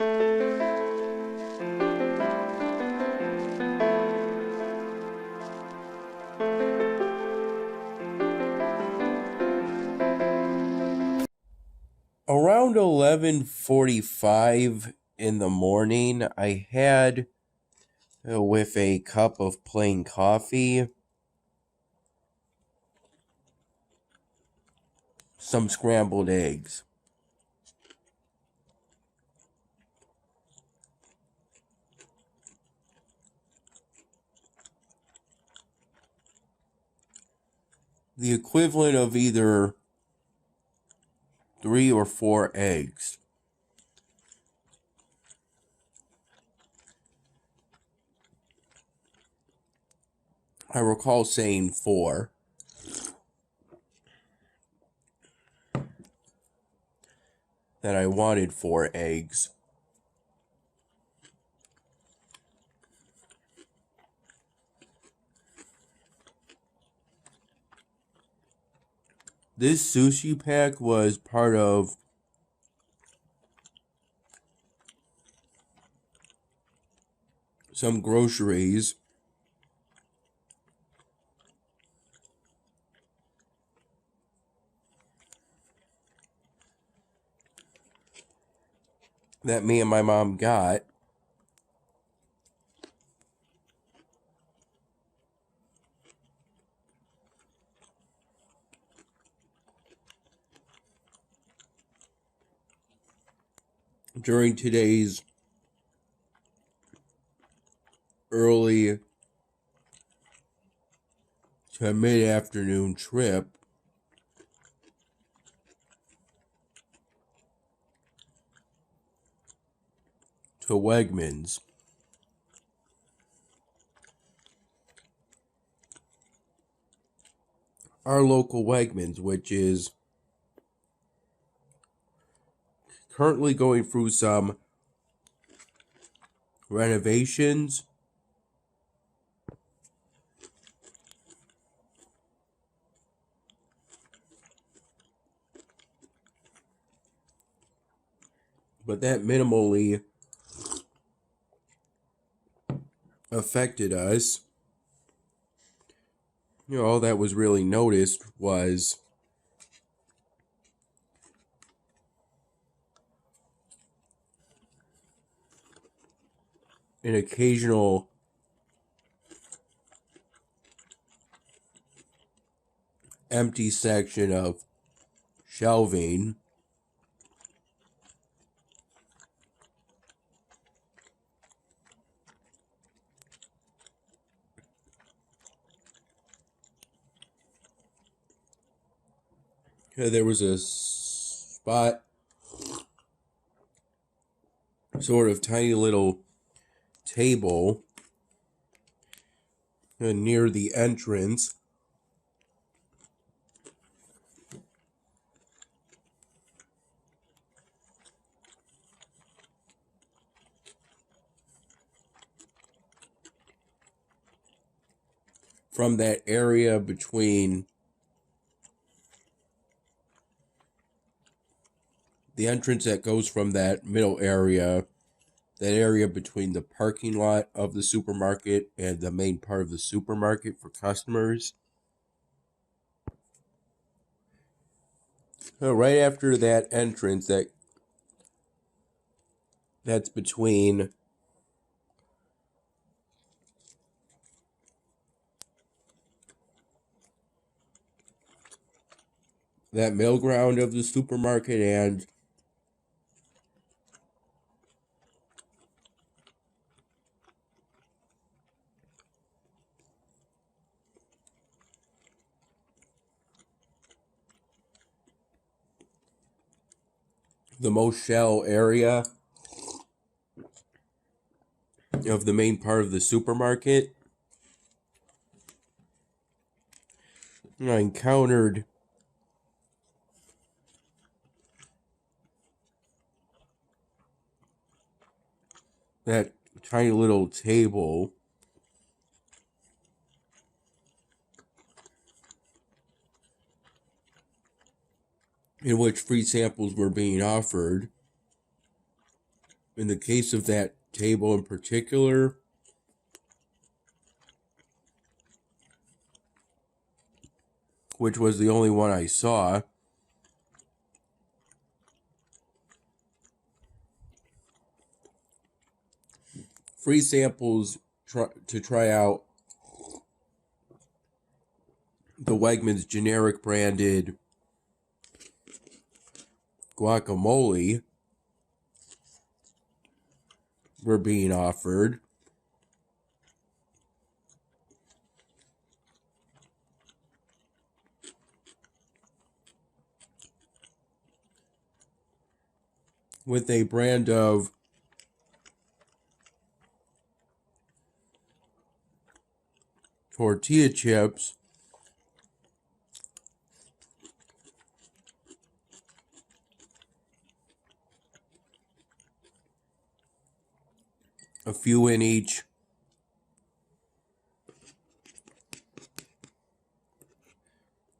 Around 11:45 in the morning, I had with a cup of plain coffee, some scrambled eggs. The equivalent of either 3 or 4 eggs. I recall saying 4. That I wanted 4 eggs. This sushi pack was part of some groceries that me and my mom got during today's early to mid-afternoon trip to Wegmans. Our local Wegmans, which is currently going through some renovations. But that minimally affected us. All that was really noticed was an occasional empty section of shelving. There was a spot, sort of tiny little table near the entrance. From that area between the entrance that goes from that middle area, that area between the parking lot of the supermarket and the main part of the supermarket for customers. Right after that entrance, that's between that middle ground of the supermarket and the most shell area of the main part of the supermarket. I encountered that tiny little table in which free samples were being offered. in the case of that table in particular, which was the only one I saw, free samples to try out the Wegmans generic branded guacamole were being offered. With a brand of tortilla chips a few in each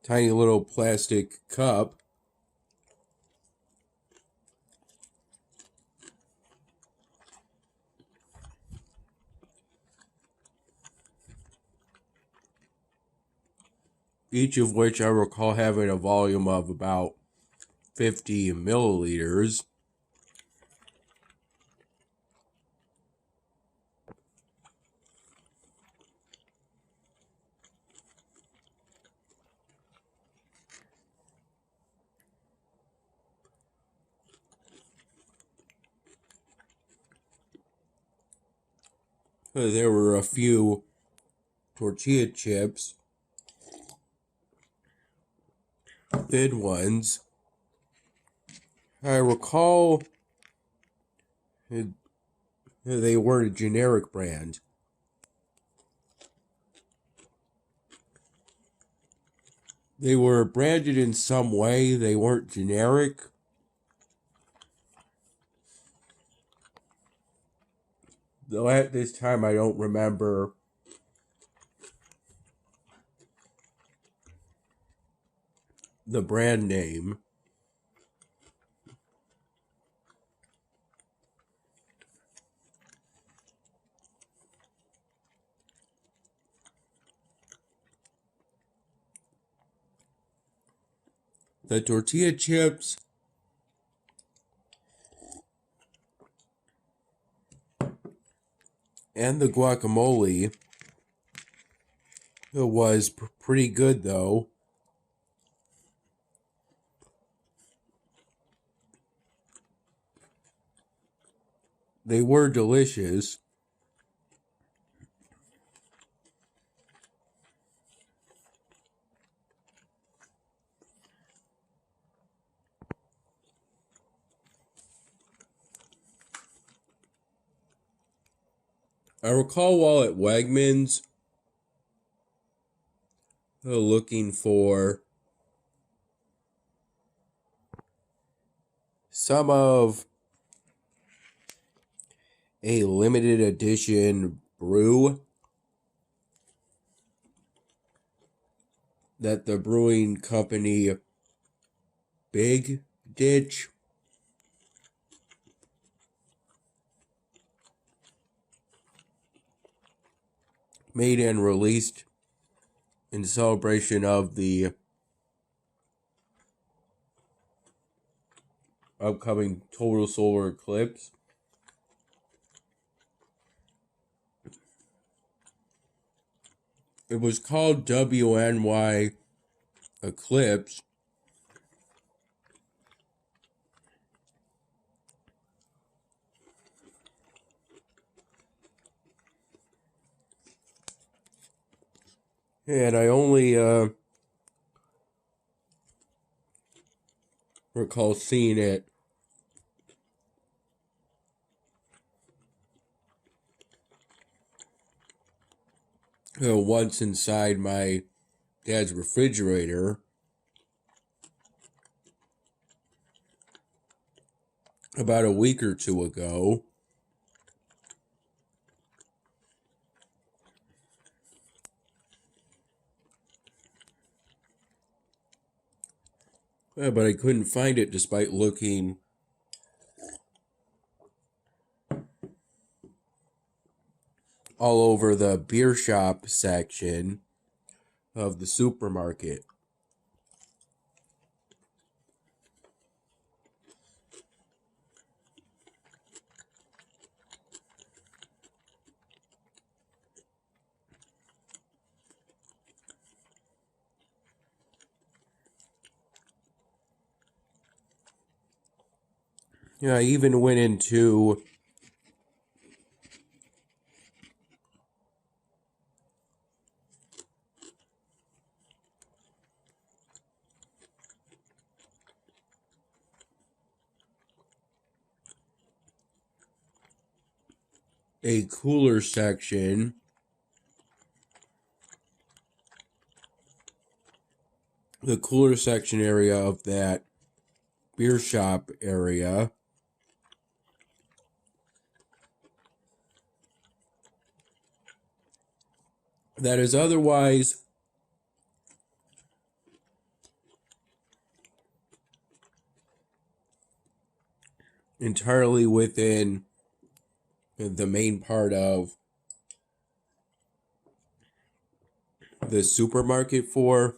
tiny little plastic cup. Each of which I recall having a volume of about 50 milliliters. There were a few tortilla chips, thin ones. I recall they weren't a generic brand. They were branded in some way. They weren't generic. Though at this time I don't remember the brand name. The tortilla chips and the guacamole was pretty good, though. They were delicious. I recall while at Wegmans looking for some of a limited edition brew that the brewing company Big Ditch made and released in celebration of the upcoming total solar eclipse. It was called WNY Eclipse. And I only recall seeing it once inside my dad's refrigerator about a week or two ago. But I couldn't find it despite looking all over the beer shop section of the supermarket. I even went into a cooler section. The cooler section area of that beer shop area. That is otherwise entirely within the main part of the supermarket for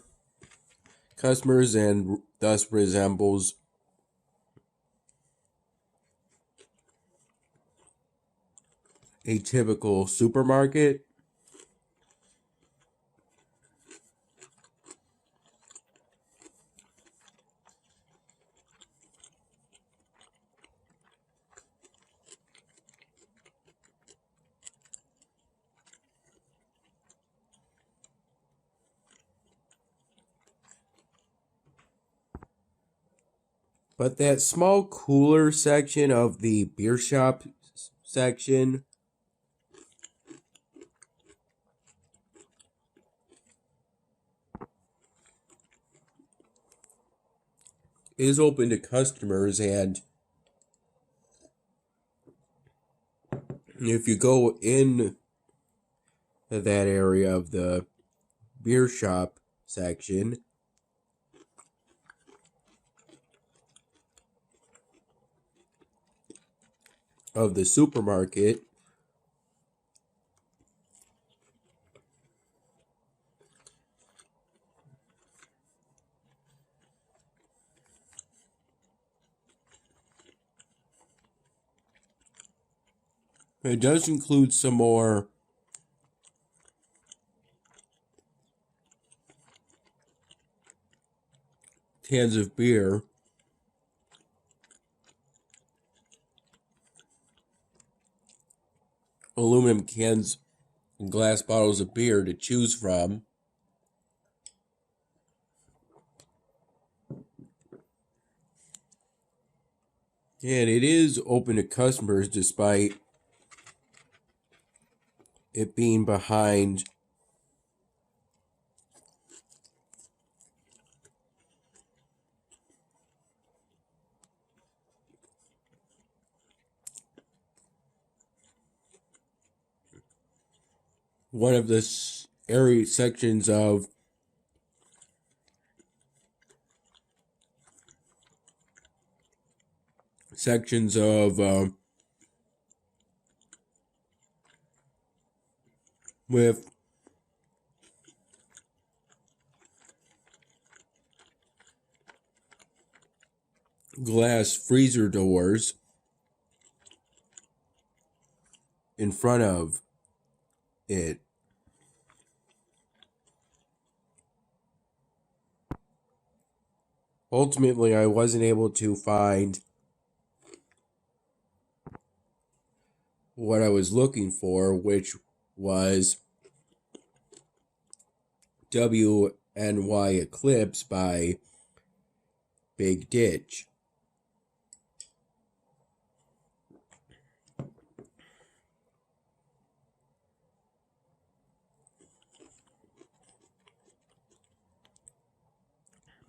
customers, and thus resembles a typical supermarket. But that small cooler section of the beer shop section is open to customers, and if you go in that area of the beer shop section, of the supermarket, it does include some more cans of beer, aluminum cans and glass bottles of beer to choose from. And it is open to customers despite it being behind one of the area sections of with glass freezer doors in front of it. Ultimately, I wasn't able to find what I was looking for, which was WNY Eclipse by Big Ditch.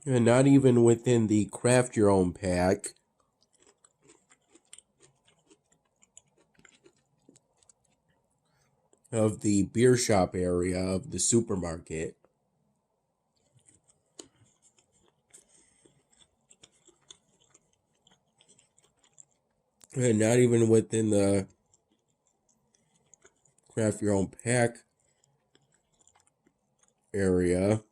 And not even within the craft your own pack of the beer shop area of the supermarket. And not even within the craft your own pack area.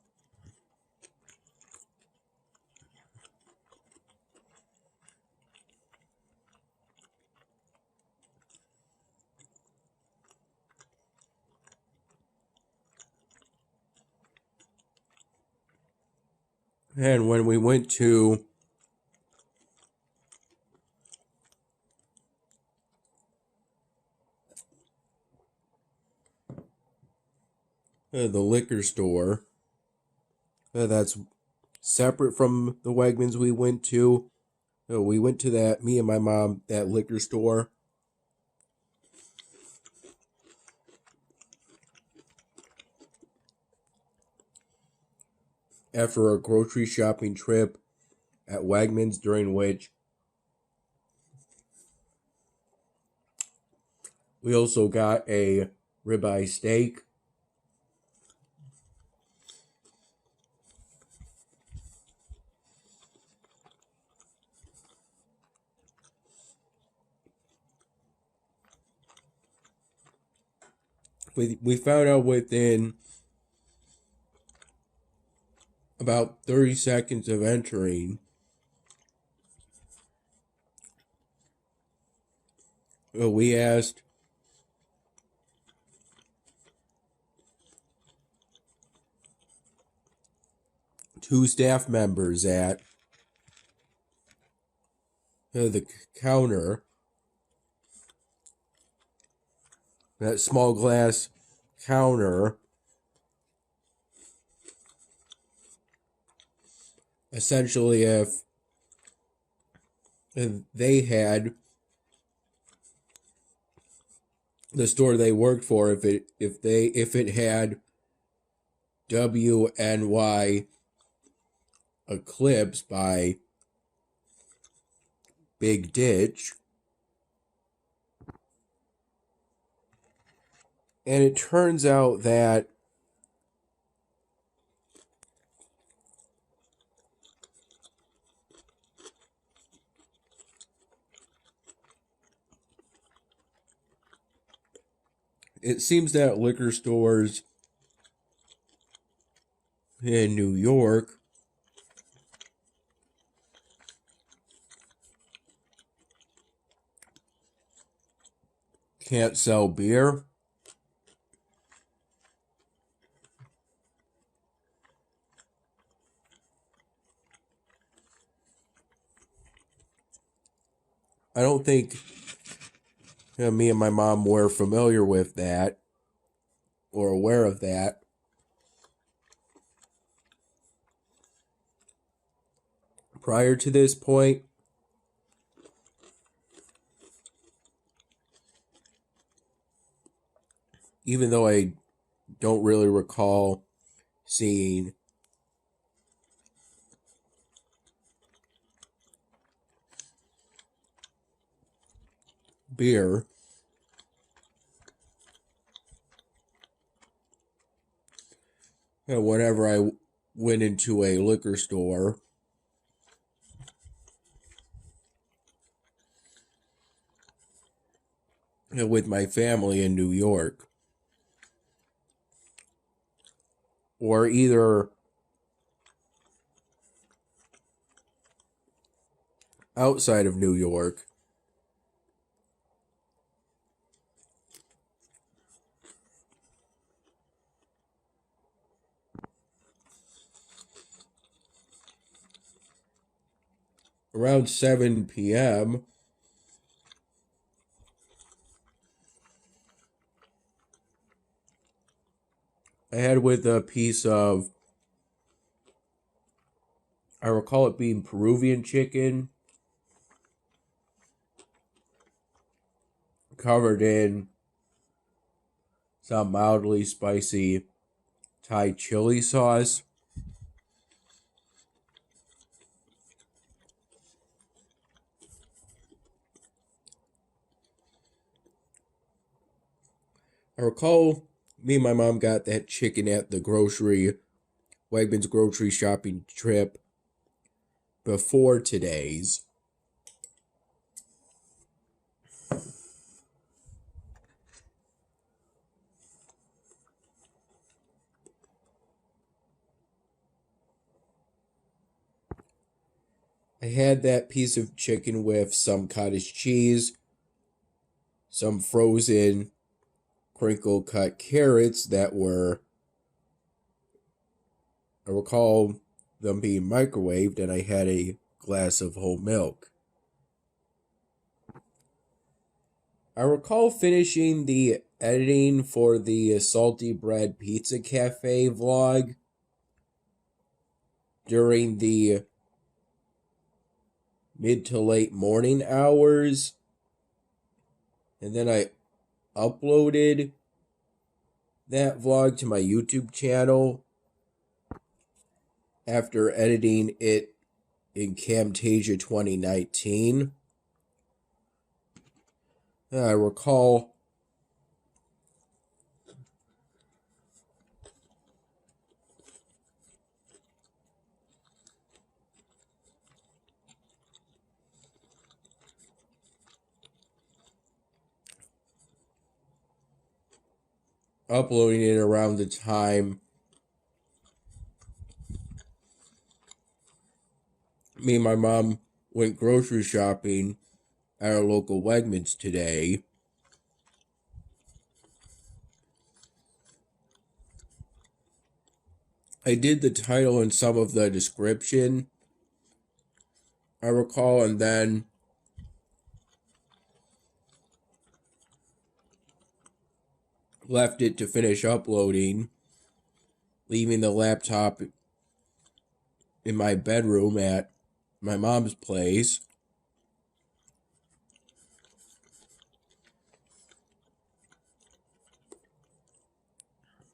And when we went to the liquor store, that's separate from the Wegmans we went to. We went to that, me and my mom, that liquor store. After a grocery shopping trip at Wegmans, during which we also got a ribeye steak. We found out within about 30 seconds of entering. We asked two staff members at the counter, that small glass counter, essentially if they had the store they worked for, if it had WNY Eclipse by Big Ditch. And it turns out that it seems that liquor stores in New York can't sell beer. I don't think me and my mom were familiar with that or aware of that. Prior to this point, even though I don't really recall seeing beer, whenever I went into a liquor store, with my family in New York, or either outside of New York, around 7 p.m., I had with a piece of, I recall it being Peruvian chicken, covered in some mildly spicy Thai chili sauce. I recall me and my mom got that chicken at the Wegmans grocery shopping trip before today's. I had that piece of chicken with some cottage cheese, some frozen crinkle cut carrots that were, I recall them being microwaved, and I had a glass of whole milk. I recall finishing the editing for the Salty Bread Pizza Cafe vlog during the mid to late morning hours, and then I uploaded that vlog to my YouTube channel after editing it in Camtasia 2019. I recall uploading it around the time me and my mom went grocery shopping at our local Wegmans today. I did the title and some of the description, I recall, and then left it to finish uploading, leaving the laptop in my bedroom at my mom's place.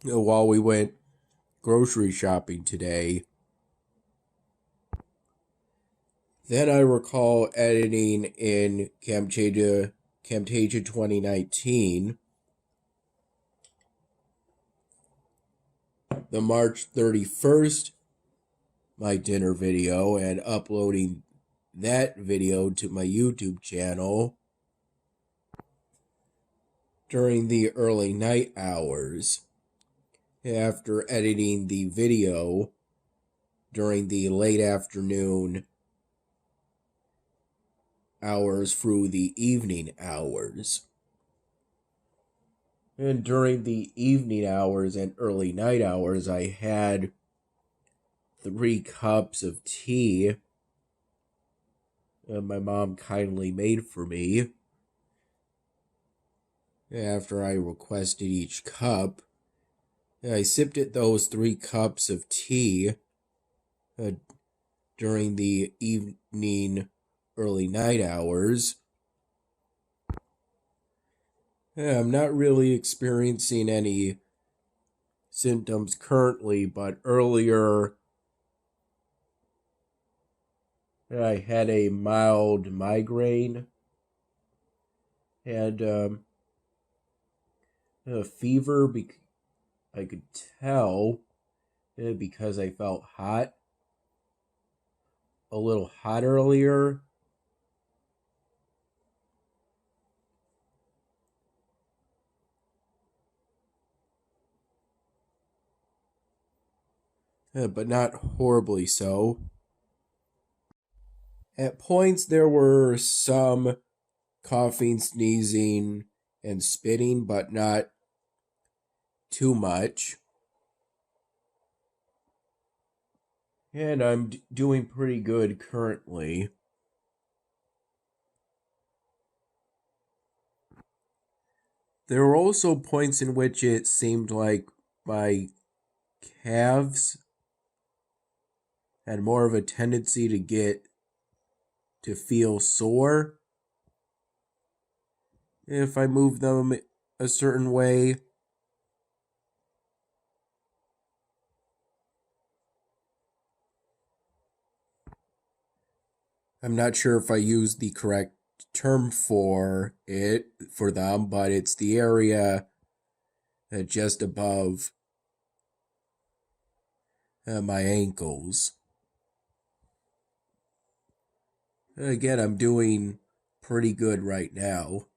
While we went grocery shopping today. Then I recall editing in Camtasia 2019, the March 31st, my dinner video, and uploading that video to my YouTube channel during the early night hours, after editing the video during the late afternoon hours through the evening hours. And during the evening hours and early night hours, I had 3 cups of tea my mom kindly made for me. After I requested each cup, I sipped at those 3 cups of tea during the evening, early night hours. I'm not really experiencing any symptoms currently, but earlier I had a mild migraine and a fever. I could tell because I felt hot, a little hot earlier. But not horribly so. At points, there were some coughing, sneezing, and spitting, but not too much. And I'm doing pretty good currently. There were also points in which it seemed like my calves had more of a tendency to feel sore if I moved them a certain way. I'm not sure if I used the correct term for them, but it's the area just above my ankles. Again, I'm doing pretty good right now.